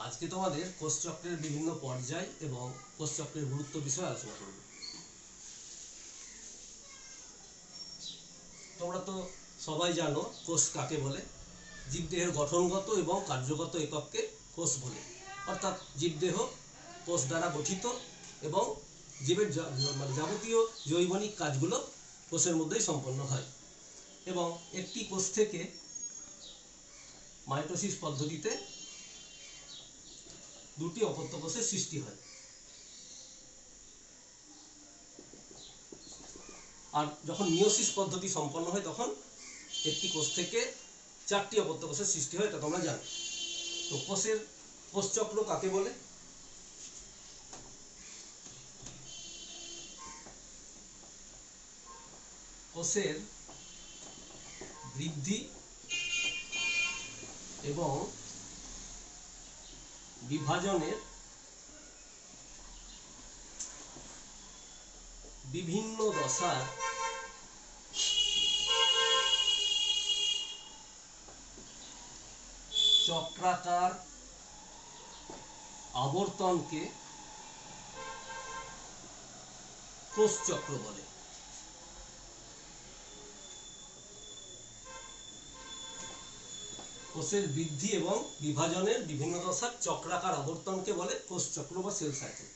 আজকে তোমাদের কোষ চক্রের বিভিন্ন পর্যায় এবং কোষ চক্রের গুরুত্ব বিষয়ে আলোচনা করব। তোমরা তো সবাই জানো কোষ কাকে বলে। জীবদেহের গঠনগত এবং কার্যগত একককে কোষ বলে। অর্থাৎ জীবদেহ কোষ দ্বারা গঠিত এবং জীবের যাবতীয় জৈবনিক কাজগুলো কোষের মধ্যেই সম্পন্ন হয়। এবং একটি কোষ থেকে মাইটোসিস পদ্ধতিতে দুটি অপত্য কোষের সৃষ্টি হয়। আর যখন মিওসিস পদ্ধতি সম্পন্ন হয় তখন একটি কোষ থেকে চারটি অপত্য কোষের সৃষ্টি হয়, এটা তোমরা জানো। তো কোষচক্র কাকে বলে? কোষের বৃদ্ধি এবং বিভাজনের বিভিন্ন দশার চক্রাকার আবর্তনকে কোষচক্র বলে। কোষের বৃদ্ধি এবং বিভাজনের বিভিন্ন দশার চক্রাকার আবর্তনকে বলে কোষচক্র বা সেল সাইকেল।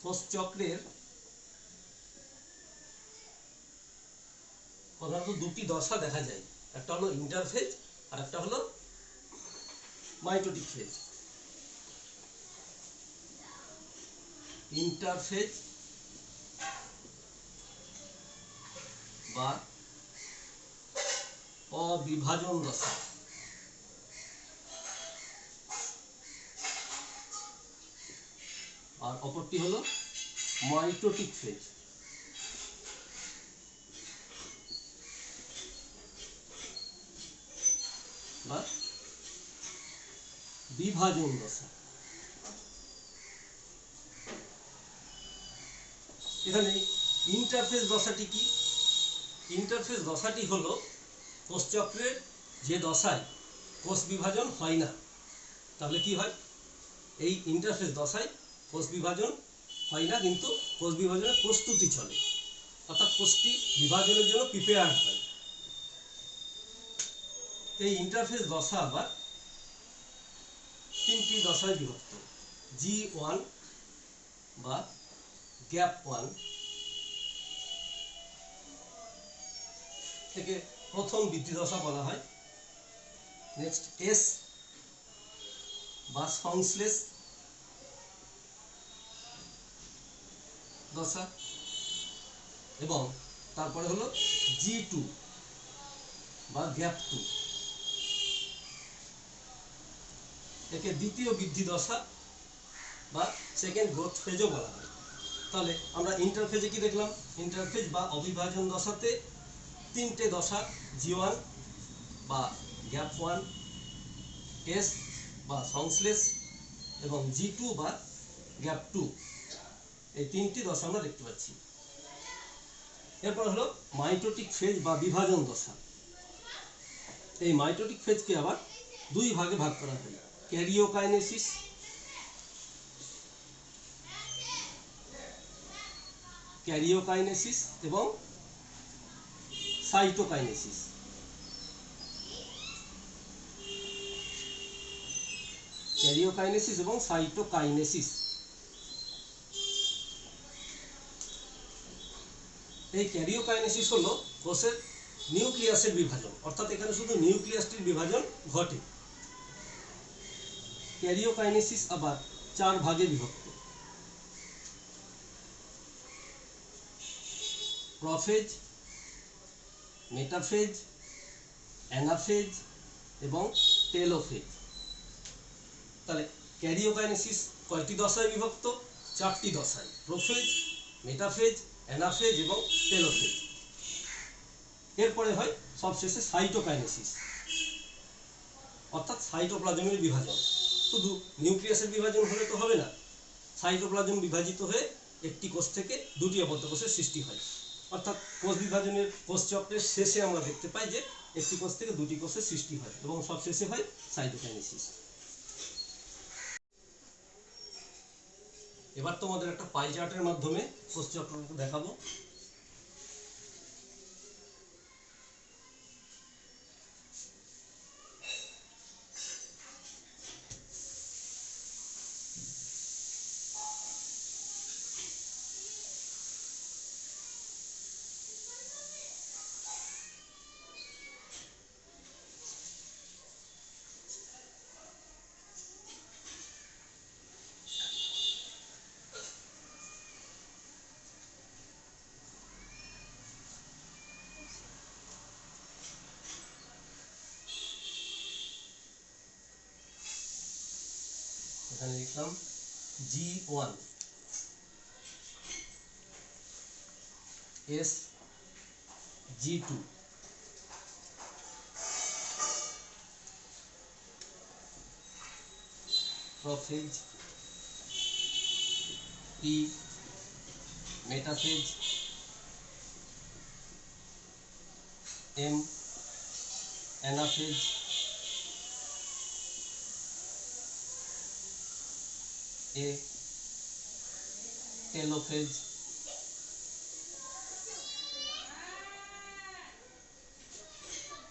কোষচক্রের প্রধানত দুটি দশা দেখা যায়, একটা হলো ইন্টারফেজ আর একটা হলো মাইটোটিক ফেজ। ইন্টারফেজ বা অবিভাজন দশা আর অপরটি হলো মাইটোটিক ফেজ। বা বিভাজন দশা। এখানে ইন্টারফেজ দশাটি কি? ইন্টারফেজ দশাটি হলো কোষচক্রের যে দশায় কোষ বিভাজন হয় না। তাহলে কি হয়? এই ইন্টারফেজ দশায় কোষ বিভাজন হয় না, কিন্তু কোষ বিভাজনের প্রস্তুতি চলে, অর্থাৎ কোষটি বিভাজনের জন্য প্রিপেয়ার হয়। এই ইন্টারফেজ দশা আবার তিনটি দশায় বিভক্ত। G1 বা গ্যাপ 1 থেকে প্রথম বৃদ্ধি দশা বলা হয়। নেক্সট S বা সংশ্লেষ দশা এবং তারপরে হলো G2 বা গ্যাপ 2। একে দ্বিতীয় বৃদ্ধি দশা বা সেকেন্ড গ্রোথ ফেজও বলা হয়। তাহলে আমরা ইন্টারফেজে কি দেখলাম? ইন্টারফেজ বা অবিভাজন দশাতে তিনটে দশা, G1 বা গ্যাপ 1, S বা সংশ্লেষ এবং G2 বা গ্যাপ 2, এই তিনটি দশা আমরা দেখতে পাচ্ছি। এরপর হলো মাইটোটিক ফেজ বা বিভাজন দশা। এই মাইটোটিক ফেজকে আবার দুই ভাগে ভাগ করা হয়, ক্যারিওকাইনেসিস এবং সাইটোকাইনেসিস। ক্যারিওকাইনেসিস এবং সাইটোকাইনেসিস। এই ক্যারিওকাইনেসিস হলো কোষের নিউক্লিয়াসের বিভাজন, অর্থাৎ এখানে শুধু নিউক্লিয়াসটির বিভাজন ঘটে। ক্যারিওকাইনেসিস আবার চার ভাগে বিভক্ত: প্রোফেজ, মেটাফেজ, অ্যানাফেজ এবং টেলোফেজ। তাহলে ক্যারিওকাইনেসিস কয়টি দশায় বিভক্ত? চারটি দশায়: প্রোফেজ, মেটাফেজ, অ্যানাফেজ এবং টেলোফেজ। এরপরে হয় সবশেষে সাইটোকাইনেসিস, অর্থাৎ সাইটোপ্লাজমের বিভাজন। শুধু নিউক্লিয়াসের বিভাজন হলে তো হবে না, সাইটোপ্লাজম বিভাজিত হয়ে একটি কোষ থেকে দুটি অপত্য কোষের সৃষ্টি হয়। অর্থাৎ কোষ বিভাজনের কোষচক্রের শেষে আমরা দেখতে পাই যে একটি কোষ থেকে দুটি কোষের সৃষ্টি হয় এবং সবশেষে হয় সাইটোকাইনেসিস। এবার তোমাদের একটা পাই চার্টের মাধ্যমে কোষ চক্রটা দেখাবো। এখানে লিখলাম G1 S G2 prophase P metaphase M anaphase A telophase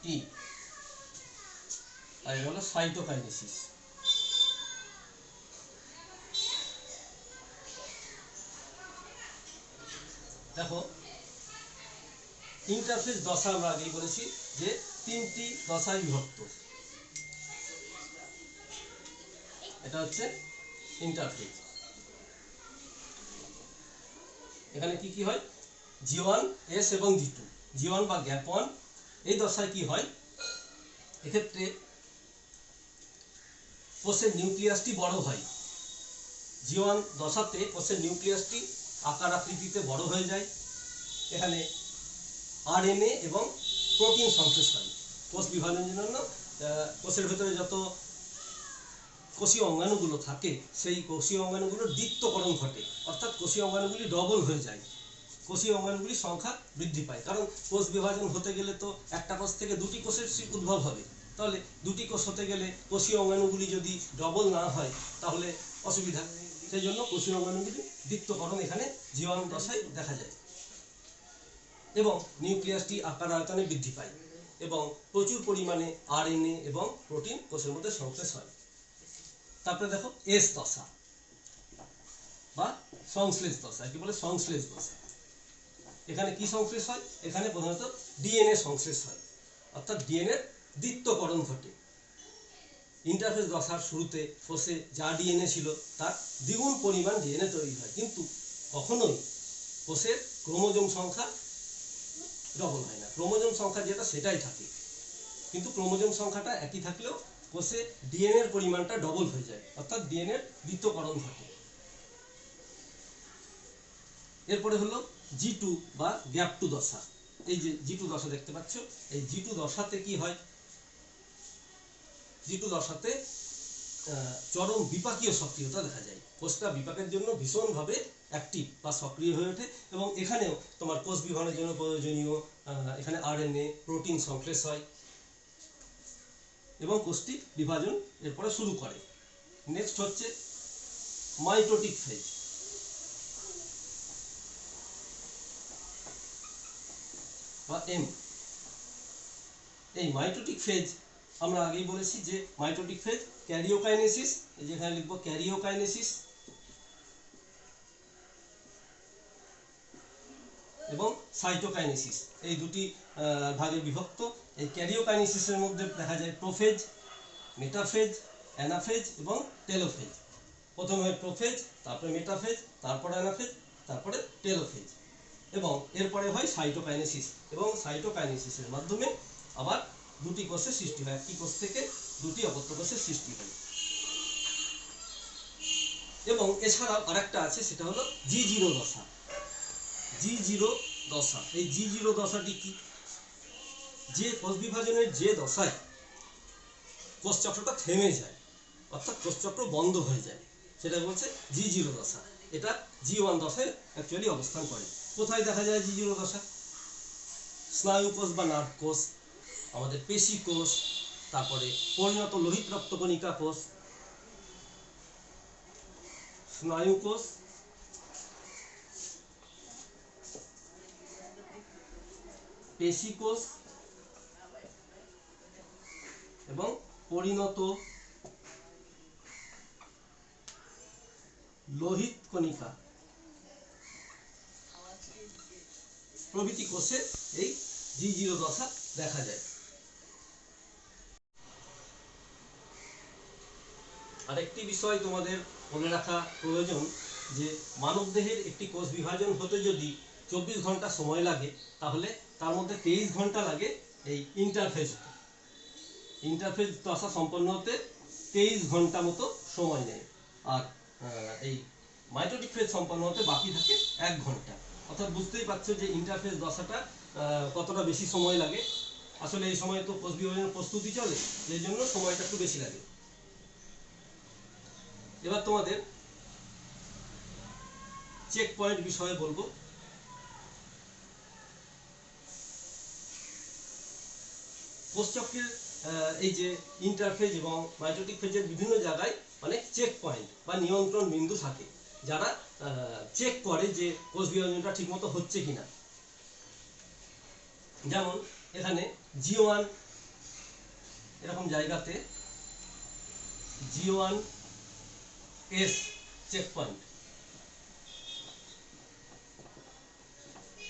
T আর এটা হলো সাইটোকাইনেসিস। দেখো ইন্টারফেজ দশা আমরা আগেই বলেছি যে তিনটি দশায় বিভক্ত। এটা হচ্ছে ইন্টারফেজ। এখানে কি কি হয়, G1 S এবং G2, G1 বা গ্যাপ 1 এই দশায় কি হয়, এক্ষেত্রে কোষের নিউক্লিয়াসটি বড় হয়। G1 দশাতে কোষের নিউক্লিয়াসটি আকার আকৃতিতে বড় হয়ে যায়। এখানে আরএনএ এবং প্রোটিন সংশ্লেষ হয়। কোষ বিভাজনের জন্য কোষের ভেতরে যত কোষীয় অঙ্গাণুগুলো থাকে সেই কোষীয় অঙ্গাণুগুলোর দ্বিত্বকরণ ঘটে, অর্থাৎ কোষীয় অঙ্গাণুগুলি ডবল হয়ে যায়, কোষীয় অঙ্গাণুগুলির সংখ্যা বৃদ্ধি পায়। কারণ কোষ বিভাজন হতে গেলে তো একটা কোষ থেকে দুটি কোষের উদ্ভব হবে, তাহলে দুটি কোষ হতে গেলে কোষীয় অঙ্গাণুগুলি যদি ডবল না হয় তাহলে অসুবিধা। সেই জন্য কোষীয় অঙ্গাণুগুলি দ্বিত্বকরণ এখানে G1 দশায় দেখা যায় এবং নিউক্লিয়াসটি আকার আয়তনে বৃদ্ধি পায় এবং প্রচুর পরিমাণে আরএনএ এবং প্রোটিন কোষের মধ্যে সংশ্লেষ হয়। তারপরে দেখো এস দশা বা সংশ্লেষ দশা, কি বলে সংশ্লেষ দশা। এখানে কি সংশ্লেষ হয়, এখানে প্রধানত ডিএনএ সংশ্লেষ হয়, অর্থাৎ ডিএনএ দ্বিত্বকরণ ঘটে। ইন্টারফেজ দশার শুরুতে কোষে যা ডিএনএ ছিল তার দ্বিগুণ পরিমাণ ডিএনএ তৈরি হয়, কিন্তু কখনোই কোষের ক্রোমোজোম সংখ্যা ডবল হয় না। ক্রোমোজোম সংখ্যা যেটা সেটাই থাকে, কিন্তু ক্রোমোজোম সংখ্যাটা একই থাকলেও কোষে ডিএনএর পরিমাণটা ডবল হয়ে যায়, অর্থাৎ ডিএনএর দ্বিত্বকরণ ঘটে। এরপরে হলো G2 বা গ্যাপ 2 দশা। এই যে G2 দশা দেখতে পাচ্ছ, এই G2 দশাতে কি হয়, G2 দশাতে চরম বিপাকীয় সক্রিয়তা দেখা যায়। কোষটা বিপাকের জন্য ভীষণভাবে অ্যাক্টিভ বা সক্রিয় হয়ে ওঠে এবং এখানেও তোমার কোষ বিভাজনের জন্য প্রয়োজনীয় এখানে আরএনএ প্রোটিন সংশ্লেষ হয় এবং কোষটি বিভাজন এরপরে শুরু করে। নেক্সট হচ্ছে মাইটোটিক ফেজ বা এম। এই মাইটোটিক ফেজ আমরা আগেই বলেছি যে মাইটোটিক ফেজ ক্যারিওকাইনেসিস, এই যে এখানে লিখবো ক্যারিওকাইনেসিস এবং সাইটোকাইনেসিস, এই দুটি ভাগে বিভক্ত। এই ক্যারিওকাইনেসিসের মধ্যে দেখা যায় প্রোফেজ, মেটাফেজ, অ্যানাফেজ এবং টেলোফেজ। প্রথমে হয় প্রোফেজ, তারপরে মেটাফেজ, তারপরে অ্যানাফেজ, তারপরে টেলোফেজ এবং এরপরে হয় সাইটোকাইনেসিস। এবং সাইটোকাইনেসিসের মাধ্যমে আবার দুটি কোষের সৃষ্টি হয়, একটি কোষ থেকে দুটি অপত্য কোষের সৃষ্টি হয়। এবং এছাড়াও আরেকটা আছে, সেটা হলো G0 দশা। G0 দশা, এই G0 দশাটি কি, যে কোষ বিভাজনের যে দশায় কোষ চক্রটা থেমে যায়, অর্থাৎ কোষ চক্র বন্ধ হয়ে যায়, সেটা বলছে G0 দশা। এটা G1 দশায় অ্যাকচুয়ালি অবস্থান করে। কোথায় দেখা যায় G0 দশা, স্নায়ু কোষ বা নার্ভ কোষ, আমাদের পেশি কোষ, তারপরে পরিণত লোহিত রক্তকণিকা কোষ, স্নায়ু কোষ, পেশি কোষ এবং পরিণত লোহিত কণিকা প্রভৃতি কোষে এই G0 দশা দেখা যায়। আরেকটি বিষয় তোমাদের মনে রাখা প্রয়োজন যে মানবদেহের একটি কোষ বিভাজন হতে যদি 24 ঘন্টা সময় লাগে, তাহলে তার মধ্যে 23 ঘন্টা লাগে এই ইন্টারফেজ হতে। ইন্টারফেজ দশা সম্পন্ন হতে 23 ঘন্টা মতো সময় নেয়, আর এই মাইটোটিক ফেজ সম্পন্ন হতে বাকি থাকে 1 ঘন্টা। অর্থাৎ বুঝতেই পারছো যে ইন্টারফেজ দশাটা কতটা বেশি সময় লাগে। আসলে এই সময় তো কোষ বিভাজনের প্রস্তুতি চলে, এই জন্য সময়টা একটু বেশি লাগে। এবার তোমাদের চেক পয়েন্ট বিষয়ে বলবো। কোষচক্রের এই যে ইন্টারফেজ এবং মাইটোটিক ফেজের বিভিন্ন জায়গায় অনেক চেক পয়েন্ট বা নিয়ন্ত্রণ বিন্দু থাকে, যারা চেক করে যে কোষ বিভাজনটা ঠিকমতো হচ্ছে কিনা। যেমন এখানে G1 এরকম জায়গাতে G1S check point,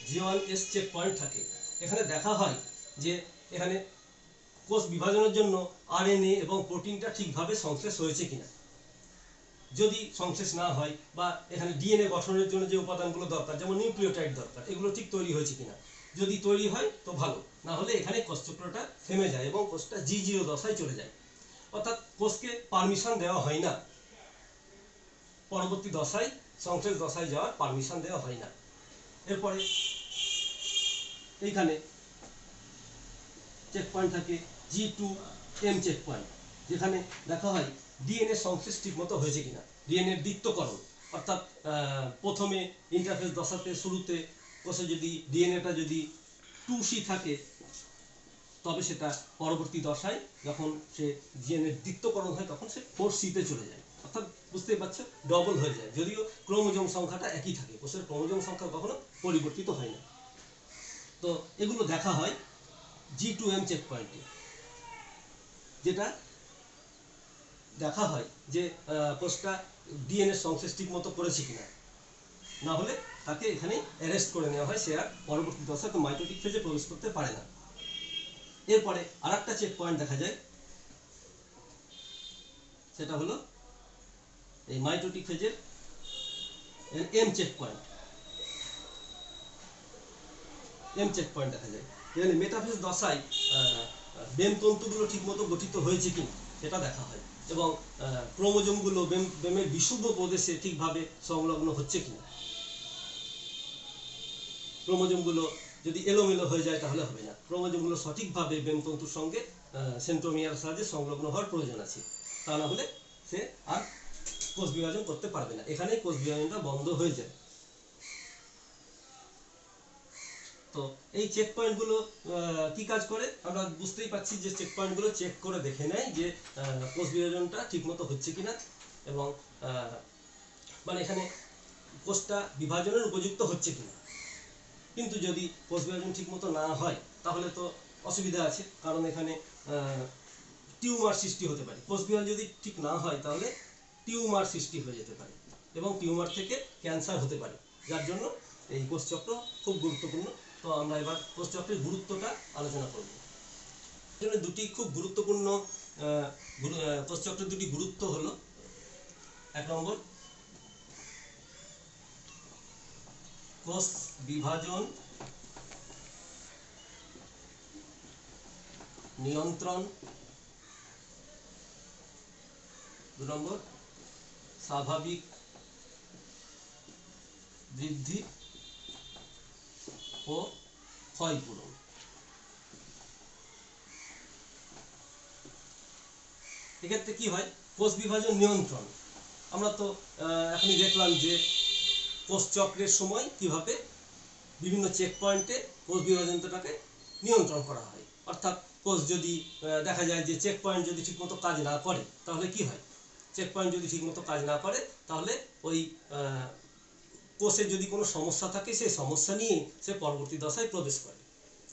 G1S check point থাকে। এখানে দেখা হয় যে এখানে কোষ বিভাজনের জন্য আরএনএ এবং প্রোটিনটা ঠিকভাবে সংশ্লেষ হয়েছে কিনা। যদি সংশ্লেষ না হয় বা এখানে ডিএনএ গঠনের জন্য যে উপাদানগুলো দরকার, যেমন নিউক্লিওটাইড দরকার, এগুলো ঠিক তৈরি হয়েছে কিনা। যদি তৈরি হয় তো ভালো, না হলে এখানে কোষচক্রটা থেমে যায় এবং কোষটা G0 দশায় চলে যায়। অর্থাৎ কোষকে পারমিশন দেওয়া হয় না, পরবর্তী দশায় সংশ্লেষ দশায় যাওয়ার পারমিশন দেওয়া হয় না। এরপরে এইখানে চেক পয়েন্ট থাকে G2M চেক পয়েন্ট, যেখানে দেখা হয় ডিএনএ সংশ্লেষ ঠিকমতো হয়েছে কিনা। ডিএনএর দ্বিত্বকরণ, অর্থাৎ প্রথমে ইন্টারফেজ দশাতে শুরুতে কোষে যদি ডিএনএটা যদি 2C থাকে, তবে সেটা পরবর্তী দশায় যখন সে ডিএনএর দ্বিত্বকরণ হয় তখন সে 4C-তে চলে যায়। অর্থাৎ বুঝতেই পারছো, ডবল হয়ে যায়। যদিও ক্রোমোজোম সংখ্যাটা একই থাকে, কোষের ক্রোমোজোম সংখ্যা কখনো পরিবর্তিত হয় না। তো এগুলো দেখা হয় G2M চেক পয়েন্টে, যেটা দেখা হয় যে কোষটা ডিএনএ সংশ্লেষ ঠিক মতো করেছে কিনা। না হলে তাকে এখানে অ্যারেস্ট করে নেওয়া হয়, সে আর পরবর্তী দশাতে মাইটোটিক ফেজে প্রবেশ করতে পারে না। এরপরে আরেকটা চেক পয়েন্ট দেখা যায়, সেটা হলো এই মাইটোটিক ফেজের M checkpoint. M checkpoint দেখা যায় যেখানে মেটাফেজ দশায় বেমতন্তুগুলো ঠিকমতো গঠিত হয়েছে কিনা সেটা দেখা হয়, এবং ক্রোমোজোমগুলো বেমের বিশুদ্ধ প্রদেশে ঠিকভাবে সংলগ্ন হচ্ছে কিনা। ক্রোমোজোমগুলো যদি এলোমেলো হয়ে যায় তাহলে হবে না, ক্রোমোজোমগুলো সঠিকভাবে বেমতন্তুর সঙ্গে সেন্ট্রোমিয়ার সাহায্যে সংলগ্ন হওয়ার প্রয়োজন আছে, তা না হলে সে আর কোষ বিভাজন করতে পারবে না। এখানেই কোষ বিভাজনটা বন্ধ হয়ে যায়। তো এই চেক পয়েন্টগুলো কি কাজ করে আমরা বুঝতেই পারছি যে চেক পয়েন্টগুলো চেক করে দেখে নেয় যে কোষ বিভাজনটা ঠিকমতো হচ্ছে কিনা, এবং মানে এখানে কোষটা বিভাজনের উপযুক্ত হচ্ছে কিনা। কিন্তু যদি কোষ বিভাজন ঠিকমতো না হয় তাহলে তো অসুবিধা আছে, কারণ এখানে টিউমার সৃষ্টি হতে পারে। কোষ বিভাজন যদি ঠিক না হয় তাহলে টিউমার সৃষ্টি হয়ে যেতে পারে, এবং টিউমার থেকে ক্যান্সার হতে পারে, যার জন্য এই কোষচক্র খুব গুরুত্বপূর্ণ। তো আমরা এবার কোষচক্রের গুরুত্বটা আলোচনা করব। এখানে দুটি খুব গুরুত্বপূর্ণ কোষচক্রের দুটি গুরুত্ব হলো, 1 নম্বর কোষ বিভাজন নিয়ন্ত্রণ, 2 নম্বর স্বাভাবিক বৃদ্ধি ও ক্ষয়পূরণ। এক্ষেত্রে কি হয়, কোষ বিভাজন নিয়ন্ত্রণ, আমরা তো এখনই দেখলাম যে কোষ চক্রের সময় কিভাবে বিভিন্ন চেক পয়েন্টে কোষ বিভাজনটাকে নিয়ন্ত্রণ করা হয়। অর্থাৎ কোষ যদি দেখা যায় যে চেক পয়েন্ট যদি ঠিকমতো কাজ না করে তাহলে কি হয়, চেক পয়েন্ট যদি ঠিকমতো কাজ না করে তাহলে ওই কোষে যদি কোনো সমস্যা থাকে সেই সমস্যা নিয়ে সে পরবর্তী দশায় প্রবেশ করে,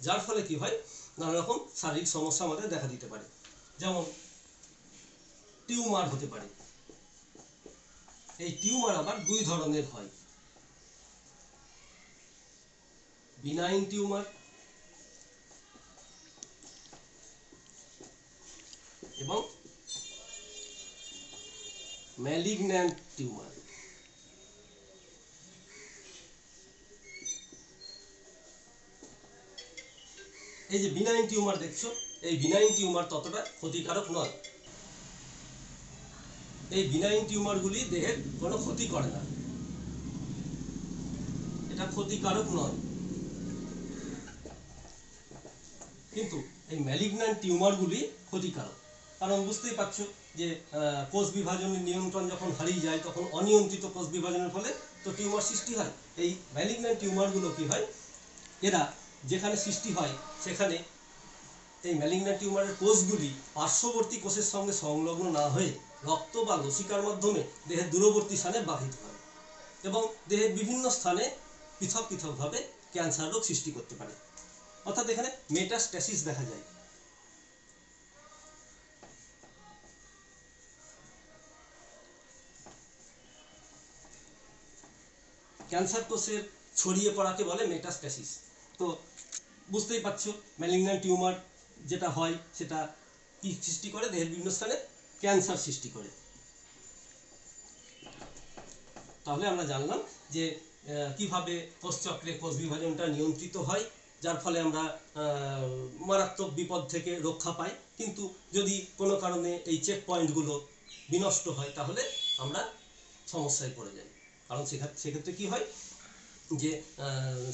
যার ফলে কি হয় নানা রকম শারীরিক সমস্যা আমাদের দেখা দিতে পারে। যেমন টিউমার হতে পারে। এই টিউমার আবার দুই ধরনের হয়, বিনাইন টিউমার এবং ম্যালিগন্যান্ট টিউমার। এই যে বিনাইন টিউমার দেখছো, এই বিনাইন টিউমার ততটা ক্ষতিকারক নয়। এই বিনাইন টিউমারগুলি দেহের কোনো ক্ষতি করে না, এটা ক্ষতিকারক নয়। কিন্তু এই ম্যালিগন্যান্ট টিউমারগুলি ক্ষতিকারক, কারণ বুঝতেই পারছো যে কোষ বিভাজনের নিয়ন্ত্রণ যখন হারিয়ে যায় তখন অনিয়ন্ত্রিত কোষ বিভাজনের ফলে তো টিউমার সৃষ্টি হয়। এই ম্যালিগন্যান্ট টিউমারগুলো কি হয়, এরা যেখানে সৃষ্টি হয় সেখানে এই ম্যালিগন্যান্ট টিউমারের কোষগুলি পার্শ্ববর্তী কোষের সঙ্গে সংলগ্ন না হয়ে রক্ত বা লসিকার মাধ্যমে দেহের দূরবর্তী স্থানে বাহিত হয় এবং দেহের বিভিন্ন স্থানে পৃথক পৃথকভাবে ক্যান্সার রোগ সৃষ্টি করতে পারে, অর্থাৎ এখানে মেটাস্ট্যাসিস দেখা যায়। ক্যান্সার কোষের ছড়িয়ে পড়াকে বলে মেটাস্ট্যাসিস। তো বুঝতেই পারছো ম্যালিগন্যান্ট টিউমার যেটা হয় সেটা কি সৃষ্টি করে, দেহের বিভিন্ন স্থানে ক্যান্সার সৃষ্টি করে। তাহলে আমরা জানলাম যে কিভাবে কোষচক্রে কোষ বিভাজনটা নিয়ন্ত্রিত হয়, যার ফলে আমরা মারাত্মক বিপদ থেকে রক্ষা পাই। কিন্তু যদি কোনো কারণে এই চেক পয়েন্টগুলো বিনষ্ট হয় তাহলে আমরা সমস্যায় পড়ে যাই, কারণ সেক্ষেত্রে কি হয় যে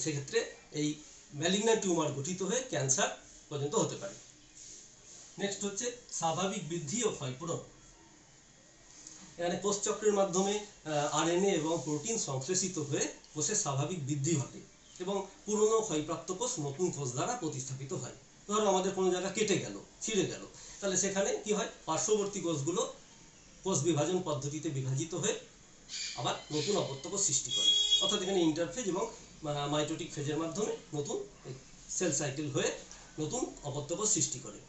সেক্ষেত্রে এই ম্যালিগন্যান্ট টিউমার গঠিত হয়ে ক্যান্সার পর্যন্ত হতে পারে। নেক্সট হচ্ছে স্বাভাবিক বৃদ্ধি ও ক্ষয়পূরণ। এখানে কোষচক্রের মাধ্যমে আরএনএ এবং প্রোটিন সংশ্লেষিত হয়ে কোষের স্বাভাবিক বৃদ্ধি ঘটে এবং পুরনো ক্ষয়প্রাপ্ত কোষ নতুন কোষ দ্বারা প্রতিস্থাপিত হয়। ধরো আমাদের কোনো জায়গা কেটে গেল, ছিঁড়ে গেল, তাহলে সেখানে কি হয়, পার্শ্ববর্তী কোষগুলো কোষ বিভাজন পদ্ধতিতে বিভাজিত হয়ে আবার নতুন অপত্য কোষ সৃষ্টি করে, অর্থাৎ এখানে ইন্টারফেজ এবং মাইটোটিক ফেজের মাধ্যমে নতুন সেল সাইকেল হয়ে নতুন অপত্য কোষ সৃষ্টি করে।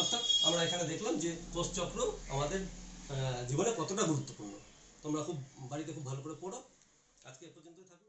অর্থাৎ আমরা এখানে দেখলাম যে কোষচক্র আমাদের জীবনে কতটা গুরুত্বপূর্ণ। তোমরা বাড়িতে খুব ভালো করে পড়ো। আজকে এ পর্যন্তই থাকবে।